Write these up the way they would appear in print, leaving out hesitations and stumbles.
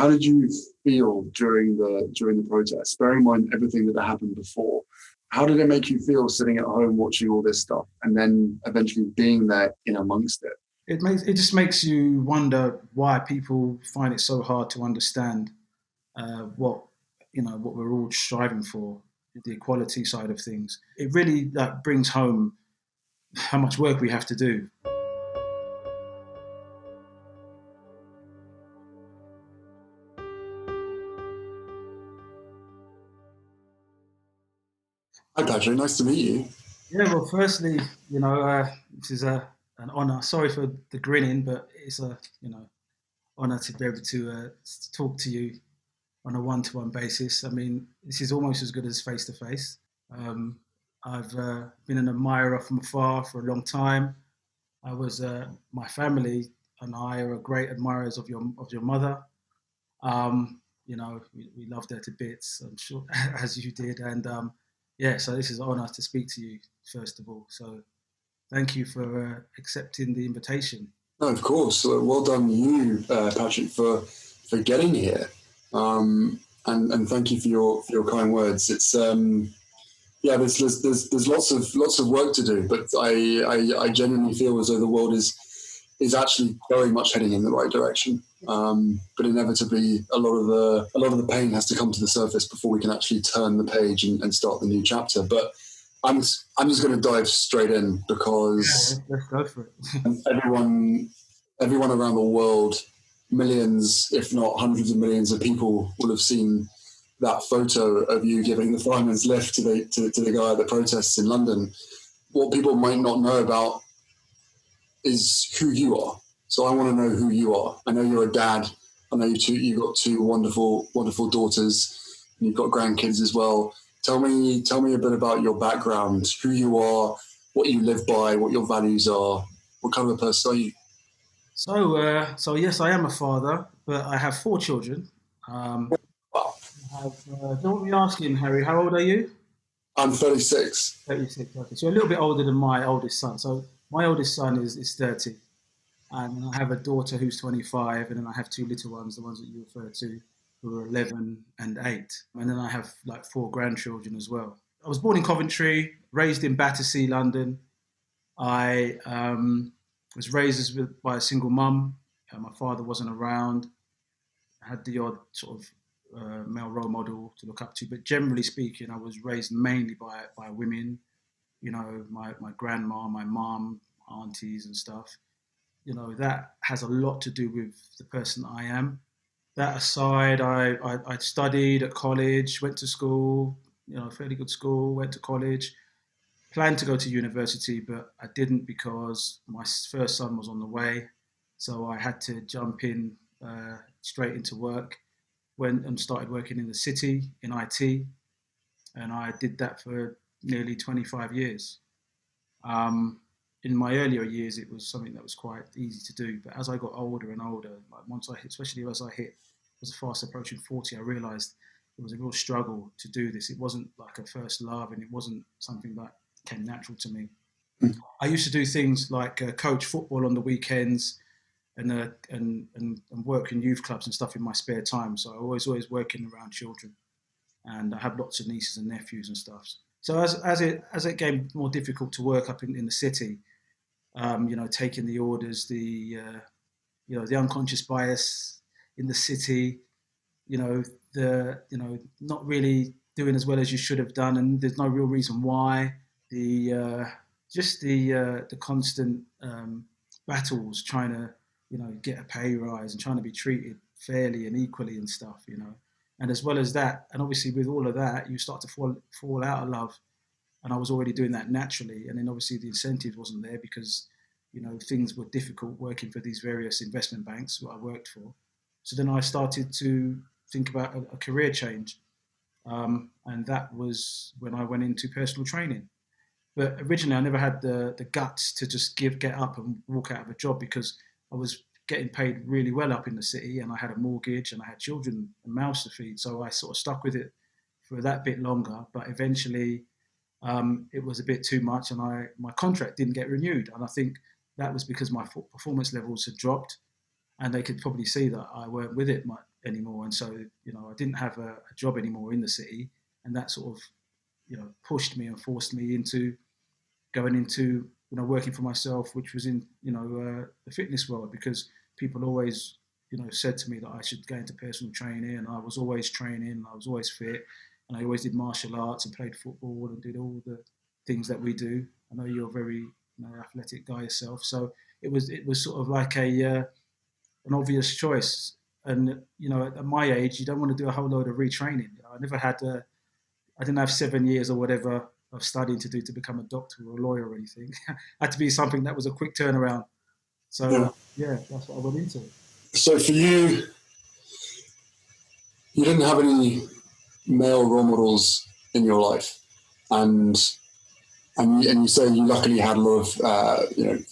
How did you feel during the protest? Bearing in mind everything that happened before, how did it make you feel sitting at home watching all this stuff and then eventually being there in amongst it? It just makes you wonder why people find it so hard to understand what what we're all striving for, the equality side of things. It really brings home how much work we have to do. Hi Patrick, nice to meet you. Yeah, well, firstly, this is an honour. Sorry for the grinning, but it's a honour to be able to talk to you on a one-to-one basis. I mean, this is almost as good as face-to-face. I've been an admirer from afar for a long time. I was my family and I are great admirers of your mother. We loved her to bits, I'm sure, as you did. And yeah, so this is an honour to speak to you first of all. So thank you for accepting the invitation. No, of course. Well done, you, Patrick, for getting here, and thank you for your kind words. It's yeah, there's lots of work to do, but I genuinely feel as though the world is actually very much heading in the right direction. But inevitably, a lot of the pain has to come to the surface before we can actually turn the page and start the new chapter. But I'm just going to dive straight in because let's go for it. everyone around the world, millions, if not hundreds of millions of people will have seen that photo of you giving the fireman's lift to the guy at the protests in London. What people might not know about is who you are. So I want to know who you are. I know you're a dad. I know you've got two wonderful daughters, and you've got grandkids as well. Tell me a bit about your background, who you are, what you live by, what your values are. What kind of a person are you? So yes, I am a father, but I have four children. Wow. Don't be asking, Harry. How old are you? I'm 36. 36. Okay, so you're a little bit older than my oldest son. So my oldest son is 30, and I have a daughter who's 25, and then I have two little ones, the ones that you referred to, who are 11 and 8, and then I have like four grandchildren as well. I was born in Coventry, raised in Battersea, London. I was raised by a single mum. My father wasn't around. I had the odd sort of male role model to look up to, but generally speaking, I was raised mainly by women. My grandma, my mum, aunties, and stuff. That has a lot to do with the person I am. That aside, I studied at college, went to school, fairly good school, went to college, planned to go to university, but I didn't because my first son was on the way. So I had to jump in straight into work, went and started working in the city in IT, and I did that for nearly 25 years. In my earlier years, it was something that was quite easy to do, but as I got older and older, like especially as I was fast approaching 40, I realised it was a real struggle to do this. It wasn't like a first love, and it wasn't something that came natural to me. I used to do things like coach football on the weekends and work in youth clubs and stuff in my spare time. So I was always working around children, and I have lots of nieces and nephews and stuff. So as it became more difficult to work up in the city, taking the orders, the unconscious bias in the city, not really doing as well as you should have done, and there's no real reason why. The constant battles trying to get a pay rise and trying to be treated fairly and equally and stuff, and as well as that, and obviously with all of that, you start to fall out of love, and I was already doing that naturally, and then obviously the incentive wasn't there because things were difficult working for these various investment banks that I worked for. So then I started to think about a career change, and that was when I went into personal training. But originally, I never had the guts to just get up and walk out of a job because I was getting paid really well up in the city, and I had a mortgage and I had children and mouths to feed. So I sort of stuck with it for that bit longer. But eventually, it was a bit too much, and my contract didn't get renewed. And I think that was because my performance levels had dropped, and they could probably see that I weren't with it anymore, and so I didn't have a job anymore in the city, and that sort of pushed me and forced me into going into working for myself, which was in the fitness world, because people always said to me that I should go into personal training, and I was always training, I was always fit, and I always did martial arts and played football and did all the things that we do. I know you're a very athletic guy yourself, so it was sort of like an obvious choice. And at my age, you don't want to do a whole load of retraining. I never had I didn't have 7 years or whatever of studying to do to become a doctor or a lawyer or anything. It had to be something that was a quick turnaround. So Yeah. yeah, that's what I went into. So for you, you didn't have any male role models in your life, and you say you luckily had a lot of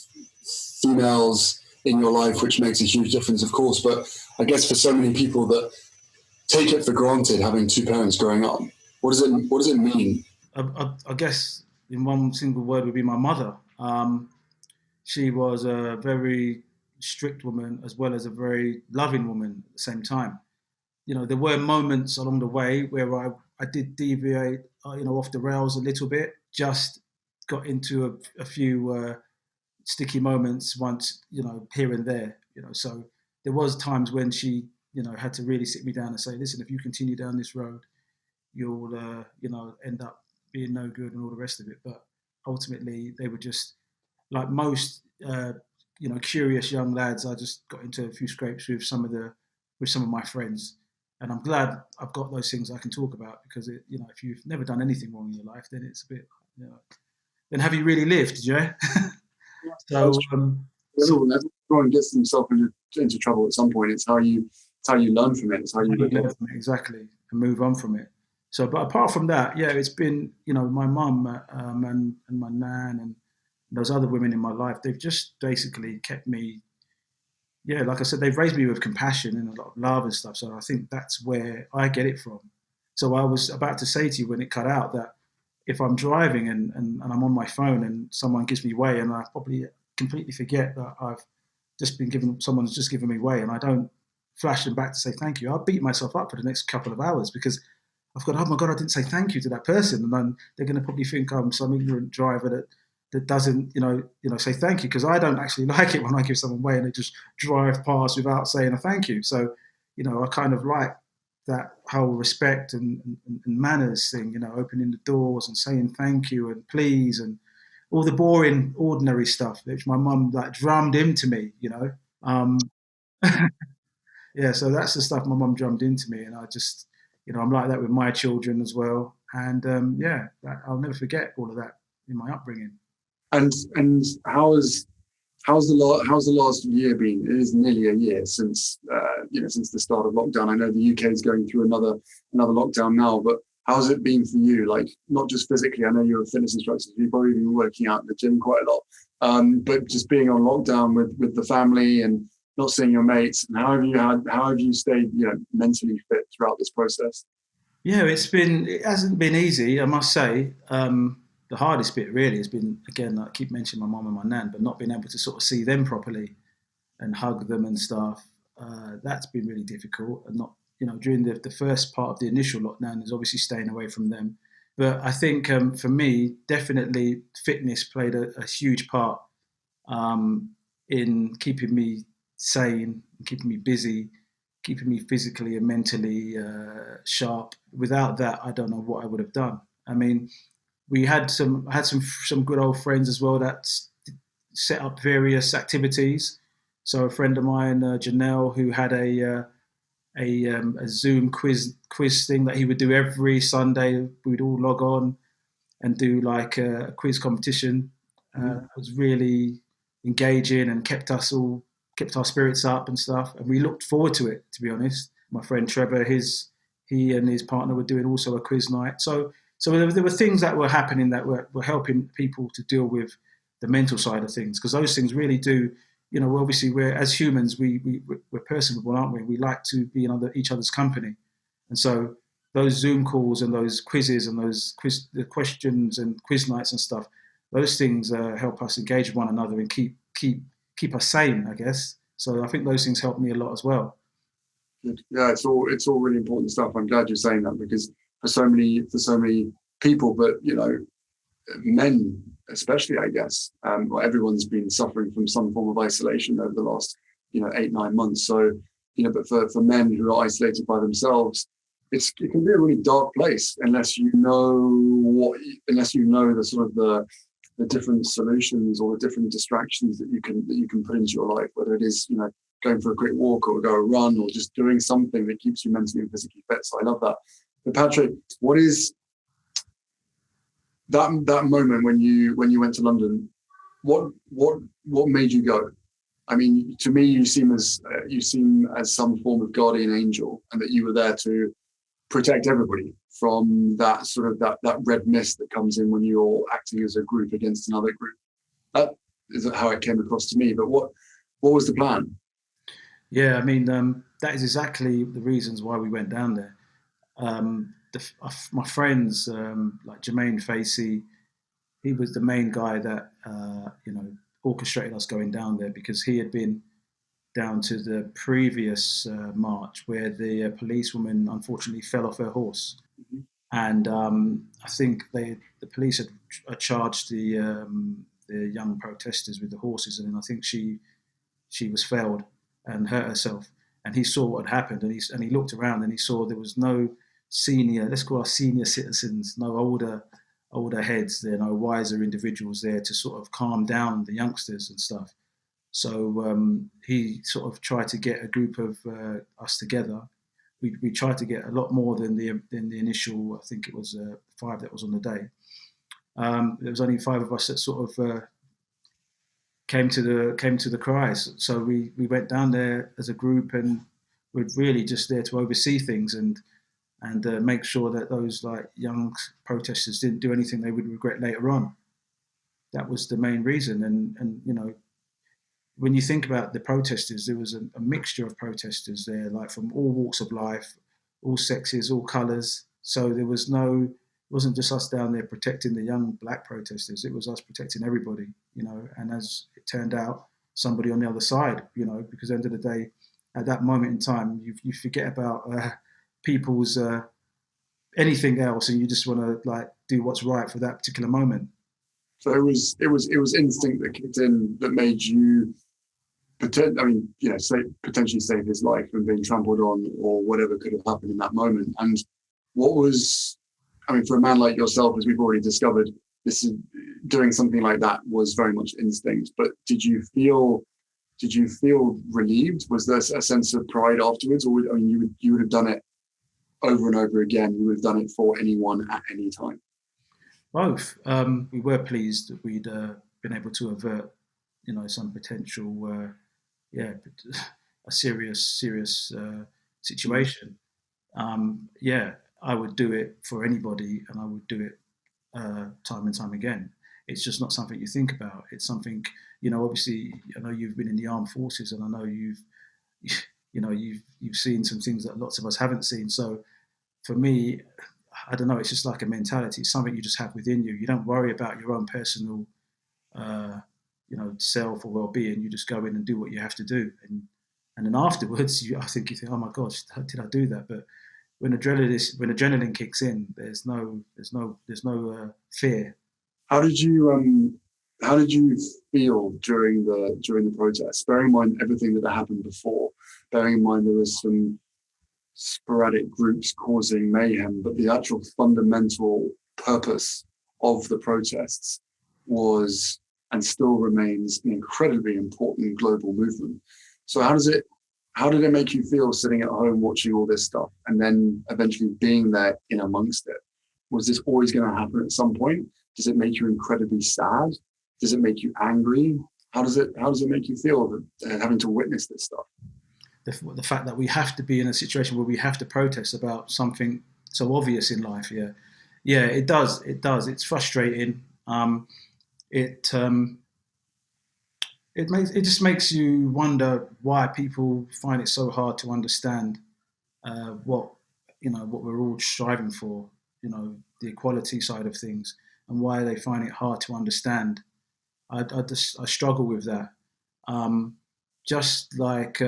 females in your life, which makes a huge difference, of course. But I guess for so many people that take it for granted having two parents growing up, what does it mean? I guess in one single word would be my mother. She was a very strict woman as well as a very loving woman at the same time. There were moments along the way where I did deviate, off the rails a little bit. Just got into a few sticky moments once, here and there. So there was times when she, had to really sit me down and say, listen, if you continue down this road, you'll, end up being no good and all the rest of it. But ultimately, they were just like most, curious young lads. I just got into a few scrapes with some of my friends, and I'm glad I've got those things I can talk about, because if you've never done anything wrong in your life, then it's a bit, then have you really lived? So, Everyone gets themselves into trouble at some point. It's how you learn from it. It's how you learn from it, exactly, and move on from it. So, but apart from that, yeah, it's been my mum and my nan and those other women in my life. They've just basically kept me. Yeah, like I said, they've raised me with compassion and a lot of love and stuff. So I think that's where I get it from. So I was about to say to you when it cut out that if I'm driving and I'm on my phone and someone gives me way, and I probably completely forget that someone's just given me way, and I don't flash them back to say thank you, I'll beat myself up for the next couple of hours, because I've got, oh my God, I didn't say thank you to that person. And then they're going to probably think I'm some ignorant driver that doesn't, say thank you, because I don't actually like it when I give someone way and they just drive past without saying a thank you. So, I kind of like that whole respect and manners thing, opening the doors and saying thank you and please and all the boring, ordinary stuff, which my mum like drummed into me, Um, yeah, so that's the stuff my mum drummed into me, and I just, I'm like that with my children as well. And I'll never forget all of that in my upbringing. And how's the last year been? It is nearly a year since since the start of lockdown. I know the UK is going through another lockdown now, but how's it been for you? Like, not just physically. I know you're a fitness instructor, so you've probably been working out in the gym quite a lot. But just being on lockdown with the family and not seeing your mates, and how have you stayed mentally fit throughout this process? Yeah, it hasn't been easy, I must say. The hardest bit really has been, again, I keep mentioning my mum and my nan, but not being able to sort of see them properly and hug them and stuff. That's been really difficult. And not, during the first part of the initial lockdown is obviously staying away from them. But I think for me, definitely fitness played a huge part in keeping me sane, keeping me busy, keeping me physically and mentally sharp. Without that, I don't know what I would have done. I mean, we had some good old friends as well that set up various activities. So a friend of mine, Janelle, who had a Zoom quiz thing that he would do every Sunday. We'd all log on and do like a quiz competition. It was really engaging and kept our spirits up and stuff. And we looked forward to it, to be honest. My friend Trevor, he and his partner were doing also a quiz night. So there were things that were happening that were helping people to deal with the mental side of things, because those things really do. Obviously, we're as humans, we're personable, aren't we? We like to be in each other's company, and so those Zoom calls and those quizzes and the questions and quiz nights and stuff, those things help us engage with one another and keep us sane, I guess. So I think those things helped me a lot as well. Good. Yeah, it's all really important stuff. I'm glad you're saying that, because for so many people, but men especially, I guess, well, everyone's been suffering from some form of isolation over the last 8-9 months. So but for men who are isolated by themselves, it can be a really dark place unless you know the sort of the different solutions or the different distractions that you can put into your life, whether it is going for a quick walk or go a run or just doing something that keeps you mentally and physically fit. So I love that. But Patrick, what is that moment when you went to London? What made you go? I mean, to me, you seem as some form of guardian angel, and that you were there to protect everybody from that sort of that red mist that comes in when you're acting as a group against another group. That is how it came across to me. But what was the plan? Yeah, I mean, that is exactly the reasons why we went down there. My friends, like Jermaine Facey, he was the main guy that orchestrated us going down there, because he had been down to the previous march where the policewoman unfortunately fell off her horse, Mhm. and I think the police had charged the young protesters with the horses, and I think she was felled and hurt herself. And he saw what had happened, and he looked around and he saw there was no senior, let's call our senior citizens, no older heads there, no wiser individuals there to sort of calm down the youngsters and stuff. So he sort of tried to get a group of us together. We tried to get a lot more than the initial. I think it was 5 that was on the day. There was only 5 of us that sort of came to the cries. So we went down there as a group, and we're really just there to oversee things and make sure that those like young protesters didn't do anything they would regret later on. That was the main reason. And when you think about the protesters, there was a mixture of protesters there, like from all walks of life, all sexes, all colours. So there was it wasn't just us down there protecting the young black protesters, it was us protecting everybody, And as it turned out, somebody on the other side, because at the end of the day, at that moment in time, you forget about people's anything else, and you just want to like do what's right for that particular moment. So it was instinct that kicked in that made you potentially save his life from being trampled on or whatever could have happened in that moment. And what was, for a man like yourself, as we've already discovered, this is doing something like that was very much instinct. But did you feel relieved? Was there a sense of pride afterwards, or you would have done it over and over again? You would have done it for anyone at any time? Both. We were pleased that we'd been able to avert, some potential, a serious situation. Yeah, I would do it for anybody, and I would do it time and time again. It's just not something you think about. It's something, obviously, I know you've been in the armed forces, and I know you've seen some things that lots of us haven't seen. So for me, I don't know. It's just like a mentality. It's something you just have within you. You don't worry about your own personal, uh, self or well-being. You just go in and do what you have to do, and then afterwards, I think you think, oh my gosh, how did I do that? But when adrenaline kicks in, there's no fear. How did you feel during the protest? Bearing in mind everything that happened before, bearing in mind there was some sporadic groups causing mayhem, but the actual fundamental purpose of the protests was and still remains an incredibly important global movement. So how did it make you feel sitting at home watching all this stuff and then eventually being there in amongst it? Was this always going to happen at some point? Does it make you incredibly sad? Does it make you angry? How does it make you feel having to witness this stuff? The fact that we have to be in a situation where we have to protest about something so obvious in life. Yeah, it does. It's frustrating. It it just makes you wonder why people find it so hard to understand what what we're all striving for. The equality side of things, and why they find it hard to understand. I struggle with that. Just like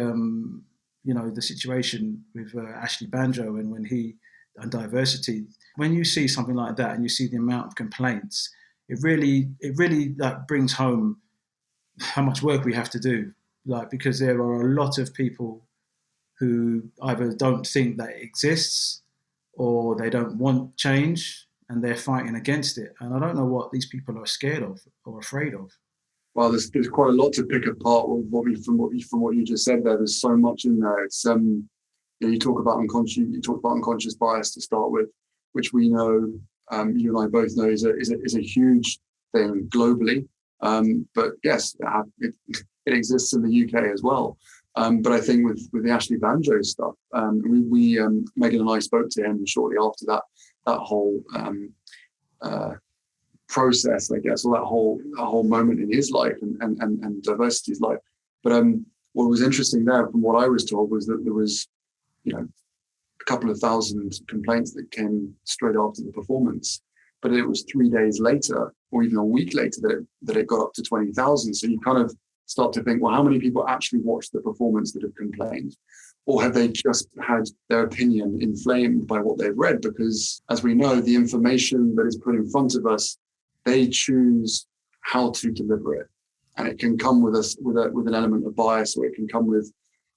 the situation with Ashley Banjo and diversity. When you see something like that and you see the amount of complaints, it really like brings home how much work we have to do. Like, because there are a lot of people who either don't think that it exists or they don't want change and they're fighting against it. And I don't know what these people are scared of or afraid of. Well, there's quite a lot to pick apart from what you just said there. There's so much in there. It's you talk about unconscious bias to start with, which we know, you and I both know is a huge thing globally. But yes, it exists in the UK as well. But I think with the Ashley Banjo stuff, we Megan and I spoke to him shortly after that whole process, I guess, or that whole moment in his life and diversity's life. But what was interesting there, from what I was told, was that there was, a couple of thousand complaints that came straight after the performance, but it was 3 days later, or even a week later, that it got up to 20,000. So you kind of start to think, well, how many people actually watched the performance that have complained? Or have they just had their opinion inflamed by what they've read? Because, as we know, the information that is put in front of us, they choose how to deliver it, and it can come with an element of bias, or it can come with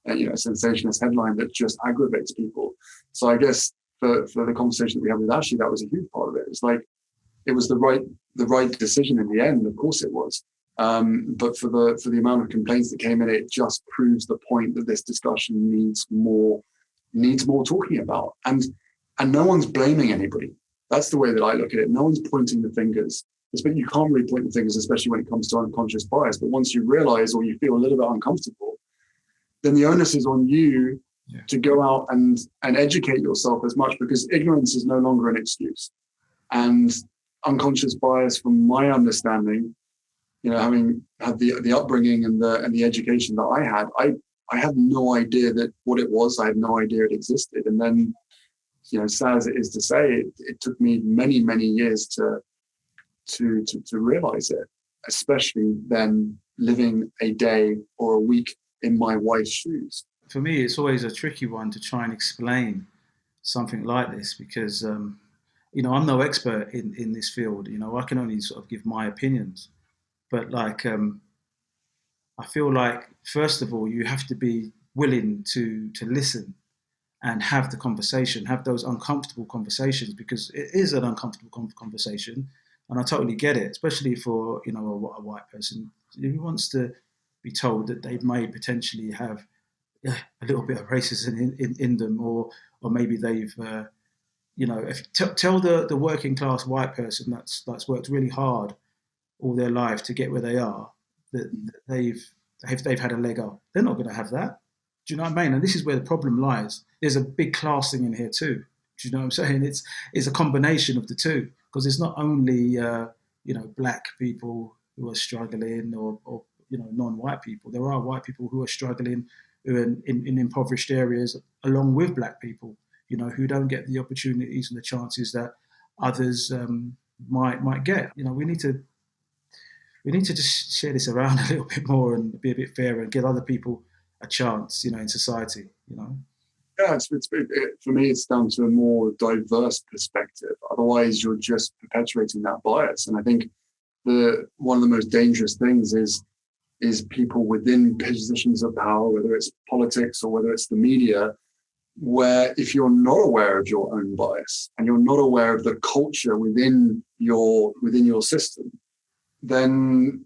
a sensationalist headline that just aggravates people. So I guess for the conversation that we had with Ashley, that was a huge part of it. It's like it was the right decision in the end. Of course, it was. But for the amount of complaints that came in, it just proves the point that this discussion needs more talking about, and no one's blaming anybody. That's the way that I look at it. No one's pointing the fingers. But you can't really point the fingers, especially when it comes to unconscious bias. But once you realize, or you feel a little bit uncomfortable, then the onus is on you to go out and educate yourself as much, because ignorance is no longer an excuse. And unconscious bias, from my understanding, having had the upbringing and the education that I had no idea that what it was. I had no idea it existed. And then, sad as it is to say, it took me many, many years to realize it, especially then living a day or a week in my wife's shoes. For me, it's always a tricky one to try and explain something like this, because I'm no expert in this field. I can only sort of give my opinions. But I feel like, first of all, you have to be willing to listen and have the conversation, have those uncomfortable conversations, because it is an uncomfortable conversation. And I totally get it, especially for a white person who wants to be told that they may potentially have a little bit of racism in them, or maybe they've tell the working class white person that's worked really hard all their life to get where they are, that they've had a leg up. They're not going to have that. Do you know what I mean? And this is where the problem lies. There's a big class thing in here too. Do you know what I'm saying? It's a combination of the two, because it's not only black people who are struggling, or non-white people. There are white people who are struggling, who are in impoverished areas, along with black people, who don't get the opportunities and the chances that others might get. We need to just share this around a little bit more and be a bit fairer and give other people a chance, in society. Yeah, for me, it's down to a more diverse perspective. Otherwise, you're just perpetuating that bias. And I think one of the most dangerous things is people within positions of power, whether it's politics or whether it's the media, where if you're not aware of your own bias and you're not aware of the culture within your system, then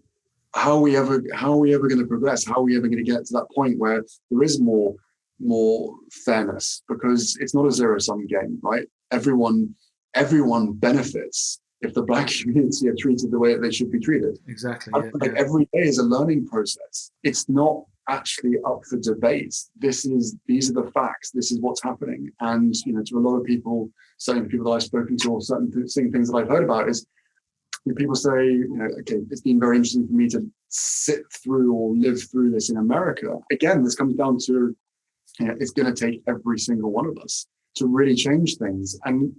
how are we ever going to progress? How are we ever going to get to that point where there is more fairness? Because it's not a zero-sum game, right? Everyone benefits if the black community are treated the way that they should be treated. Exactly. Every day is a learning process. It's not actually up for debate. These are the facts. This is what's happening. And to a lot of people, certain people that I've spoken to, or certain things that I've heard about, is people say, okay, it's been very interesting for me to sit through or live through this in America. Again, this comes down to, it's going to take every single one of us to really change things. And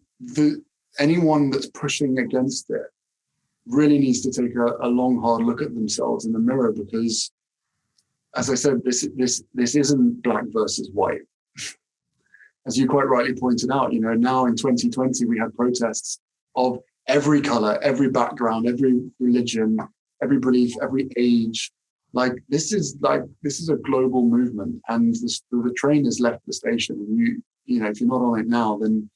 anyone that's pushing against it really needs to take a long, hard look at themselves in the mirror, because as I said, this isn't black versus white. As you quite rightly pointed out, now in 2020 we have protests of every color, every background, every religion, every belief, every age. This is a global movement, and the train has left the station. And if you're not on it now, then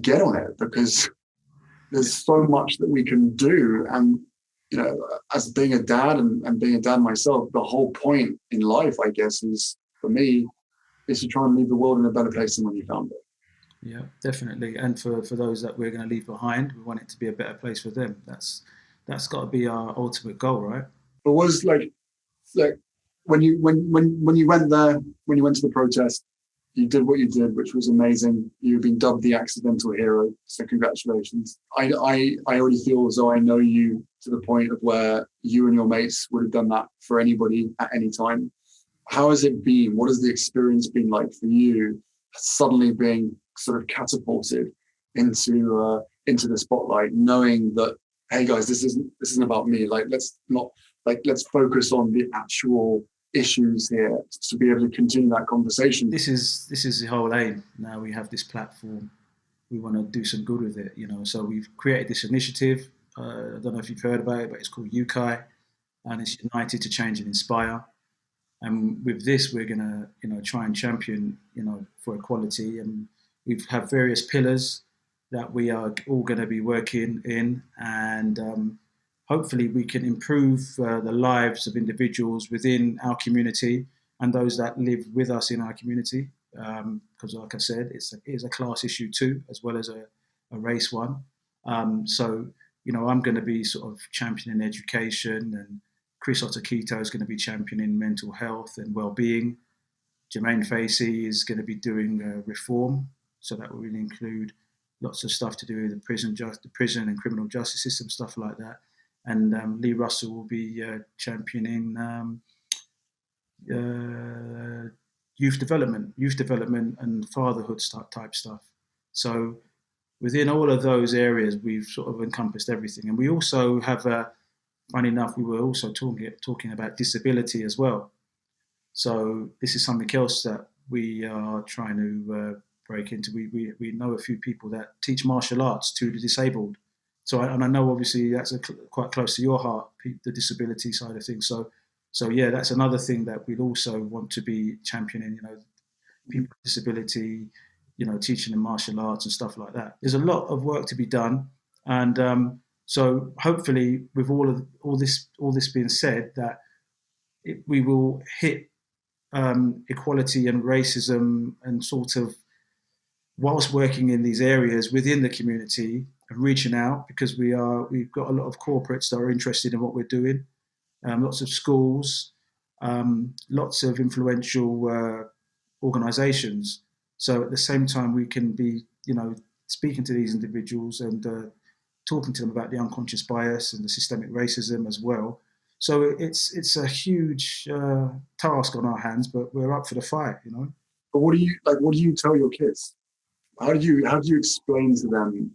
get on it, because there's so much that we can do. And as being a dad and being a dad myself, the whole point in life, I guess, is for me, is to try and leave the world in a better place than when you found it. Yeah, definitely. And for those that we're going to leave behind, we want it to be a better place for them. That's got to be our ultimate goal, right? But was like when you went there, when you went to the protest, you did what you did, which was amazing. You've been dubbed the accidental hero, so congratulations. I already feel as though I know you to the point of where you and your mates would have done that for anybody at any time. How has it been? What has the experience been like for you, suddenly being sort of catapulted into the spotlight, knowing that, hey guys, this isn't about me. Let's focus on the actual issues here to be able to continue that conversation. This is the whole aim. Now we have this platform. We want to do some good with it, So we've created this initiative. I don't know if you've heard about it, but it's called UKAI, and it's United to Change and Inspire. And with this, we're going to, try and champion, for equality. And we have various pillars that we are all going to be working in. And hopefully we can improve the lives of individuals within our community and those that live with us in our community. Because like I said, it is a class issue too, as well as a race one. So, I'm going to be sort of championing education, and Chris Otakito is going to be championing mental health and well-being. Jermaine Facey is going to be doing reform, so that will really include lots of stuff to do with the prison and criminal justice system, stuff like that. And Lee Russell will be championing youth development and fatherhood type stuff. So within all of those areas, we've sort of encompassed everything. And we also have funny enough, we were also talking about disability as well. So this is something else that we are trying to break into. We know a few people that teach martial arts to the disabled. So I know obviously that's quite close to your heart, the disability side of things. So yeah, that's another thing that we'd also want to be championing. People with disability, teaching them martial arts and stuff like that. There's a lot of work to be done, and so hopefully, with all this being said, that we will hit equality and racism, and sort of, whilst working in these areas within the community and reaching out, because we've got a lot of corporates that are interested in what we're doing, lots of schools, lots of influential organisations. So at the same time, we can be, speaking to these individuals and talking to them about the unconscious bias and the systemic racism as well. So it's a huge task on our hands, but we're up for the fight, But what do you tell your kids? How do you explain to them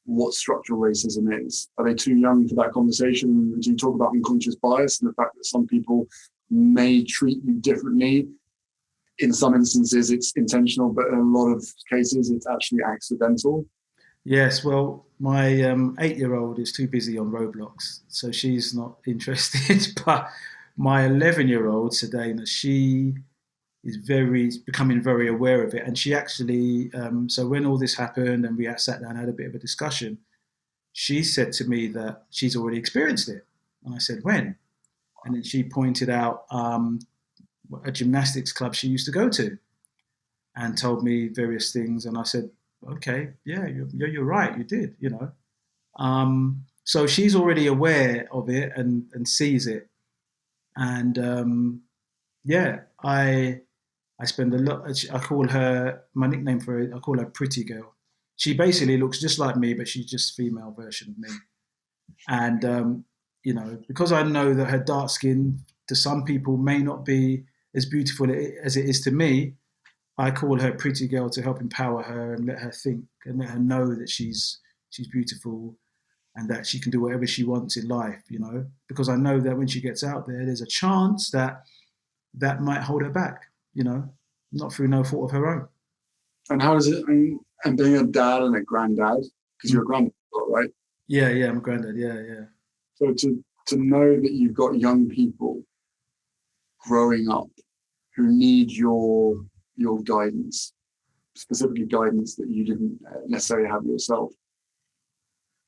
what structural racism is? Are they too young for that conversation? Do you talk about unconscious bias and the fact that some people may treat you differently? In some instances, it's intentional, but in a lot of cases, it's actually accidental. Yes, well, my 8-year-old is too busy on Roblox, so she's not interested. But my 11-year-old, Sedana, she is becoming very aware of it. And she actually, so when all this happened and we sat down and had a bit of a discussion, she said to me that she's already experienced it. And I said, when? And then she pointed out a gymnastics club she used to go to and told me various things. And I said, okay, yeah, you're right, you did, So she's already aware of it and sees it. And yeah, I spend a lot. I call her, my nickname for it, I call her Pretty Girl. She basically looks just like me, but she's just a female version of me. And because I know that her dark skin to some people may not be as beautiful as it is to me, I call her Pretty Girl to help empower her and let her think and let her know that she's beautiful and that she can do whatever she wants in life, because I know that when she gets out there, there's a chance that that might hold her back, not through no fault of her own. And how does it, and being a dad and a granddad, because you're a granddad, right? Yeah, I'm a granddad. Yeah. So to know that you've got young people growing up who need your guidance, specifically guidance that you didn't necessarily have yourself,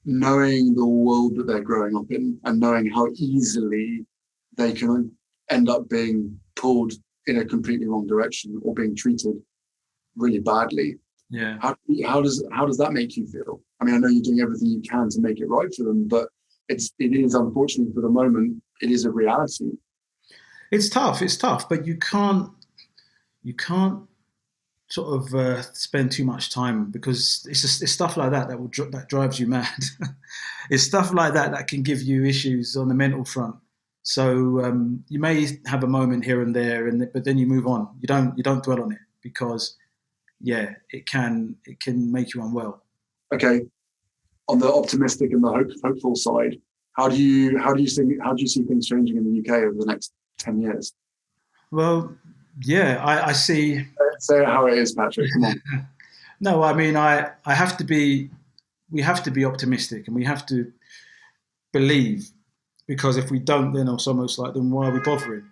knowing the world that they're growing up in and knowing how easily they can end up being pulled in a completely wrong direction or being treated really badly. Yeah. How does that make you feel? I mean, I know you're doing everything you can to make it right for them, but it is unfortunately for the moment, it is a reality. It's tough, but you can't sort of spend too much time, because it's stuff like that that drives you mad. It's stuff like that can give you issues on the mental front. So you may have a moment here and there, but then you move on. You don't dwell on it, because it can make you unwell. Okay, on the optimistic and the hopeful side, how do you see things changing in the UK over the next 10 years? Well, yeah, I see. Say it how it is, Patrick. Come on. No, I mean, we have to be optimistic, and we have to believe, because if we don't, then it's almost like, then why are we bothering?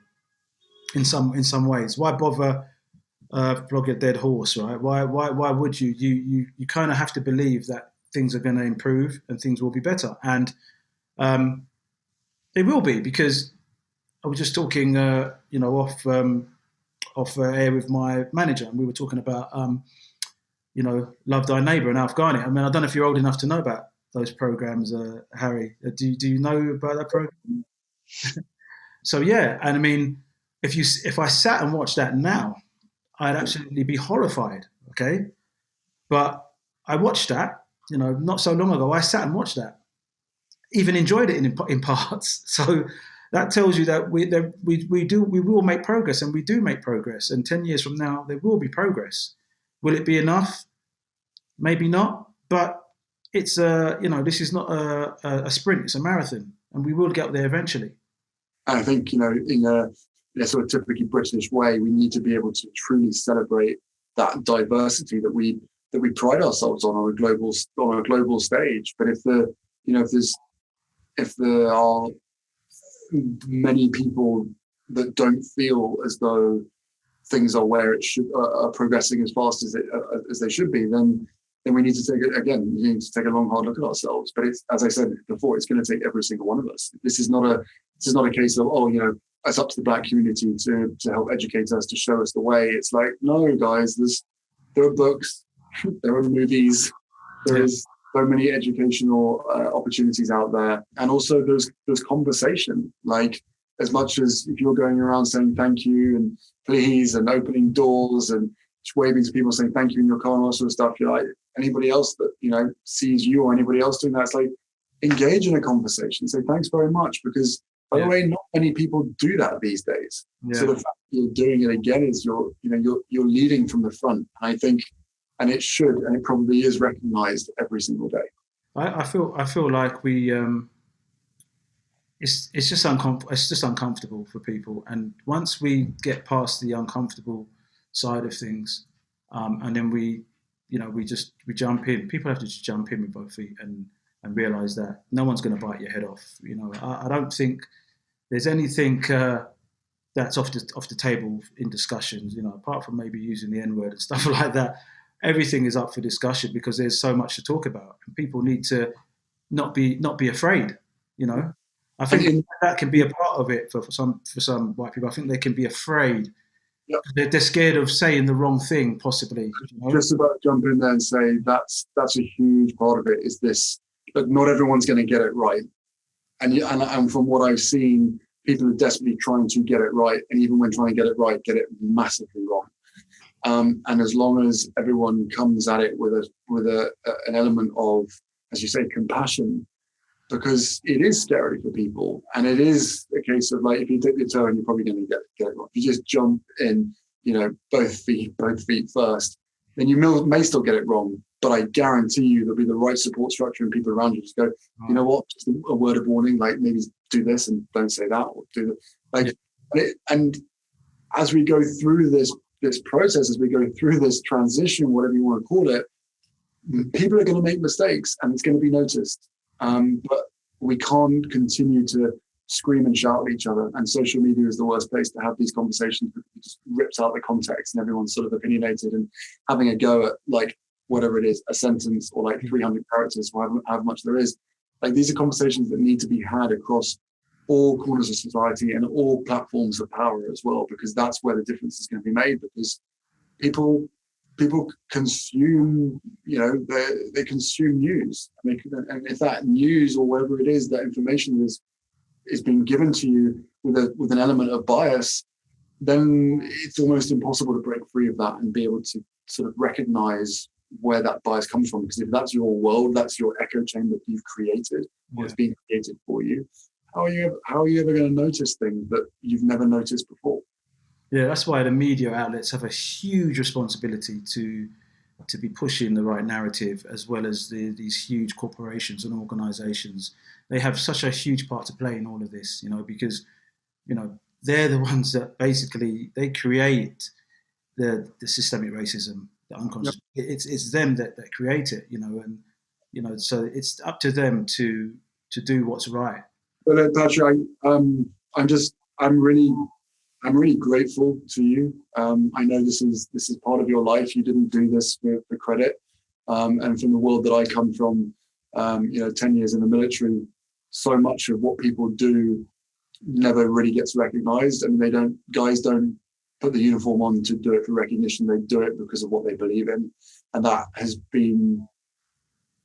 In some ways, why bother flog a dead horse, right? Why would you? You kind of have to believe that things are going to improve and things will be better, and they will be, because I was just talking, off air with my manager, and we were talking about, Love Thy Neighbour and Afghani. I mean, I don't know if you're old enough to know about those programs, Harry. Do you know about that program? So yeah, and I mean, if I sat and watched that now, I'd absolutely be horrified. Okay, but I watched that, not so long ago. I sat and watched that, even enjoyed it in parts. So that tells you that we will make progress, and we do make progress. And 10 years from now, there will be progress. Will it be enough? Maybe not. But it's this is not a sprint; it's a marathon, and we will get there eventually. And I think in a sort of typically British way, we need to be able to truly celebrate that diversity that we pride ourselves on a global stage. But if there are many people that don't feel as though things are where it should are progressing as fast as they should be, then we need to take a long hard look at ourselves. But it's, as I said before, it's going to take every single one of us. This is not a case of it's up to the Black community to help educate us, to show us the way. It's like, no, guys, there are books, there are movies, there is so many educational opportunities out there, and also there's conversation. Like, as much as if you're going around saying thank you and please and opening doors and waving to people saying thank you in your car and all sort of stuff, you're like, anybody else that sees you or anybody else doing that, it's like, engage in a conversation, say thanks very much, because by the way, not many people do that these days. So the fact that you're doing it again is you're leading from the front. And I think, and it should, and it probably is recognized every single day. I feel like we it's just uncomfortable for people, and once we get past the uncomfortable side of things, and then we jump in. People have to just jump in with both feet and realize that no one's going to bite your head off. I don't think there's anything that's off the table in discussions. Apart from maybe using the N-word and stuff like that. Everything is up for discussion, because there's so much to talk about, and people need to not be afraid. I think that can be a part of it for some white people. I think they can be afraid. Yep. They're scared of saying the wrong thing, possibly. Just about to jump in there and say that's a huge part of it. Is this, but not everyone's going to get it right, and from what I've seen, people are desperately trying to get it right, and even when trying to get it right, get it massively wrong. And as long as everyone comes at it with an element of, as you say, compassion, because it is scary for people, and it is a case of, like, if you dip your toe, you're probably going to get it wrong. If you just jump in, both feet first, then you may still get it wrong. But I guarantee you there'll be the right support structure and people around you just go, you know what, just a word of warning, like maybe do this and don't say that, or do that. And as we go through this process, as we go through this transition, whatever you want to call it, people are going to make mistakes and it's going to be noticed. But we can't continue to scream and shout at each other. And social media is the worst place to have these conversations because it just rips out the context and everyone's sort of opinionated and having a go at like whatever it is, a sentence or like 300 characters, however much there is. Like these are conversations that need to be had across all corners of society and all platforms of power as well, because that's where the difference is going to be made. Because people consume, they consume news, and if that news or whatever it is, that information is being given to you with an element of bias, then it's almost impossible to break free of that and be able to sort of recognize where that bias comes from. Because if that's your world, that's your echo chamber that you've created, or it's being created for you. How are you ever going to notice things that you've never noticed before? Yeah, that's why the media outlets have a huge responsibility to be pushing the right narrative, as well as these huge corporations and organisations. They have such a huge part to play in all of this, because they're the ones that basically they create the systemic racism, the unconscious. Yep. It's them that create it, and so it's up to them to do what's right. Well, Patrick, I'm really grateful to you. I know this is part of your life. You didn't do this for credit. And from the world that I come from, 10 years in the military, so much of what people do never really gets recognized. And guys don't put the uniform on to do it for recognition. They do it because of what they believe in. And that has been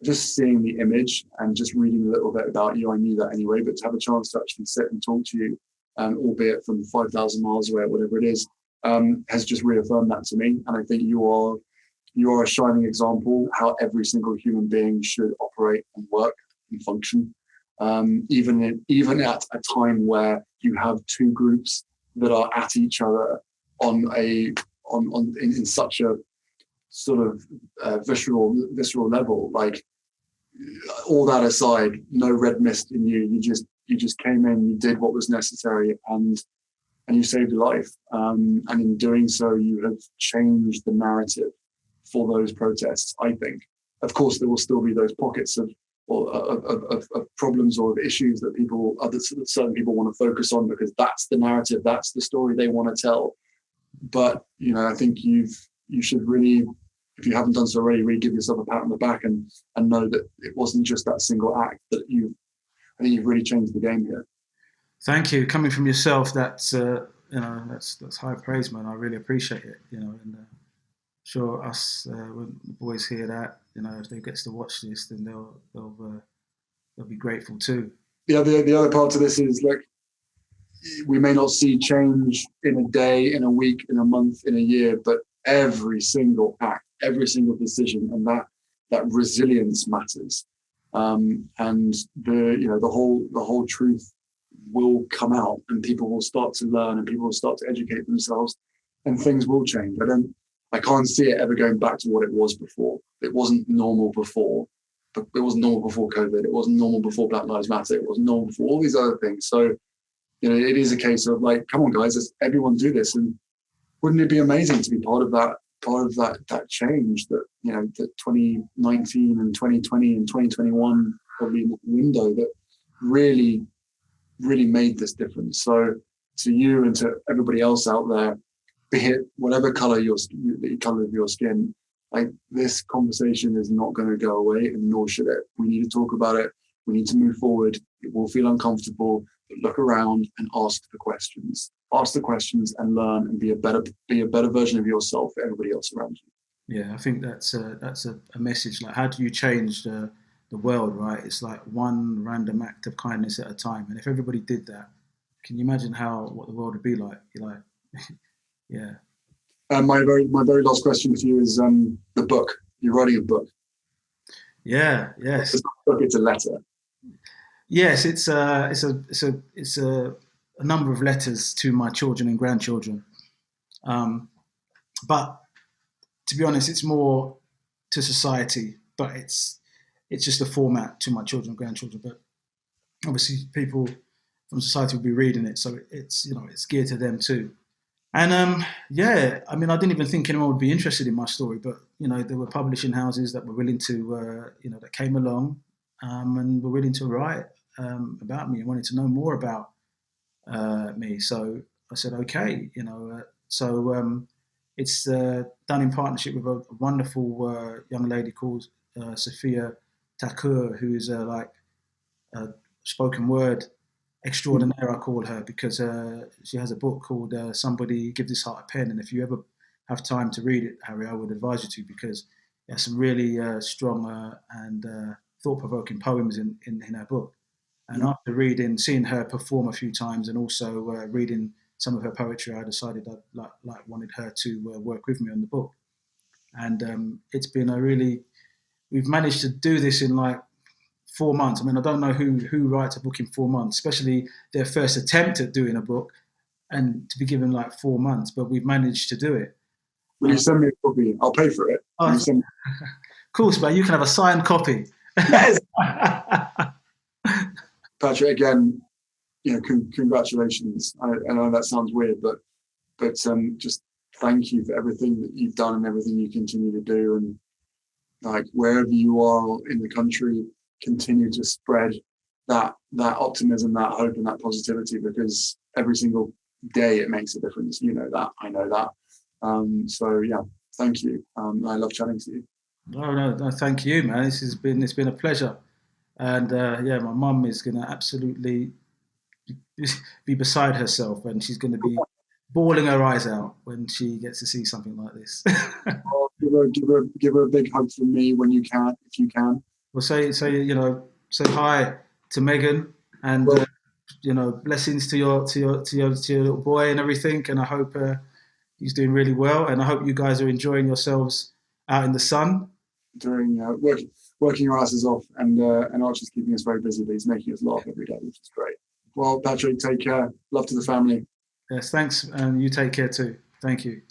just seeing the image and just reading a little bit about you. I knew that anyway, but to have a chance to actually sit and talk to you, albeit from 5,000 miles away, or whatever it is, has just reaffirmed that to me. And I think you are a shining example how every single human being should operate and work and function. Even at a time where you have two groups that are at each other in such a sort of visceral level, like all that aside, no red mist in you. You just came in, you did what was necessary, and you saved a life. And in doing so, you have changed the narrative for those protests. I think, of course, there will still be those pockets of problems or of issues that certain people want to focus on because that's the narrative, that's the story they want to tell. But I think you should really, if you haven't done so already, really give yourself a pat on the back and know that it wasn't just that single act, that I think you've really changed the game here. Thank you. Coming from yourself, that's that's high praise, man. I really appreciate it. And sure, us when the boys hear that, if they get to watch this, then they'll be grateful too. The other part to this is, like, we may not see change in a day, in a week, in a month, in a year, but every single act, every single decision, and that resilience matters. And the whole truth will come out, and people will start to learn, and people will start to educate themselves, and things will change. I can't see it ever going back to what it was before. It wasn't normal before, but it wasn't normal before COVID. It wasn't normal before Black Lives Matter. It wasn't normal before all these other things. So, it is a case of, like, come on, guys, let's everyone do this. And wouldn't it be amazing to be part of that change that, that 2019 and 2020 and 2021 probably window that really, really made this difference. So to you and to everybody else out there, be it whatever color of your skin, like, this conversation is not going to go away, and nor should it. We need to talk about it. We need to move forward. It will feel uncomfortable, but look around and ask the questions. Ask the questions and learn, and be a better version of yourself for everybody else around you. Yeah, I think that's a message. Like, how do you change the world, right? It's like one random act of kindness at a time. And if everybody did that, can you imagine what the world would be like? You're like, yeah. My very last question to you is the book. You're writing a book. Yeah. Yes. It's a letter. Yes, it's a number of letters to my children and grandchildren. But to be honest, it's more to society. But it's just a format to my children and grandchildren. But obviously, people from society will be reading it, so it's geared to them too. And yeah, I mean, I didn't even think anyone would be interested in my story, but there were publishing houses that were willing to, that came along and were willing to write about me and wanted to know more about me. So I said, okay, so it's done in partnership with a wonderful young lady called Sophia Takur, who's like a spoken word extraordinaire, I call her, because she has a book called Somebody Give This Heart a Pen. And if you ever have time to read it, Harry, I would advise you to, because there's some really strong and thought-provoking poems in her book. And Yeah. after seeing her perform a few times, and also reading some of her poetry, I decided I wanted her to work with me on the book. And it's been we've managed to do this in like 4 months. I mean, I don't know who writes a book in 4 months, especially their first attempt at doing a book, and to be given like 4 months. But we've managed to do it. Will you send me a copy? I'll pay for it. Will you send me? Of course, but you can have a signed copy. Yes. Patrick, again, congratulations. I know that sounds weird, but just thank you for everything that you've done and everything you continue to do. And like wherever you are in the country, continue to spread that optimism, that hope, and that positivity, because every single day it makes a difference. You know that. I know that. So yeah, thank you. I love chatting to you. No, thank you, man. It's been a pleasure. And yeah, my mum is going to absolutely be beside herself, and she's going to be bawling her eyes out when she gets to see something like this. Well, give her a big hug from me when you can, if you can. Well, say hi to Megan, and Well, blessings to your little boy and everything. And I hope he's doing really well, and I hope you guys are enjoying yourselves out in the sun. during working our asses off, and Archie's keeping us very busy, but he's making us laugh every day, which is great. Well, Patrick, take care. Love to the family. Yes, thanks, and you take care too. Thank you.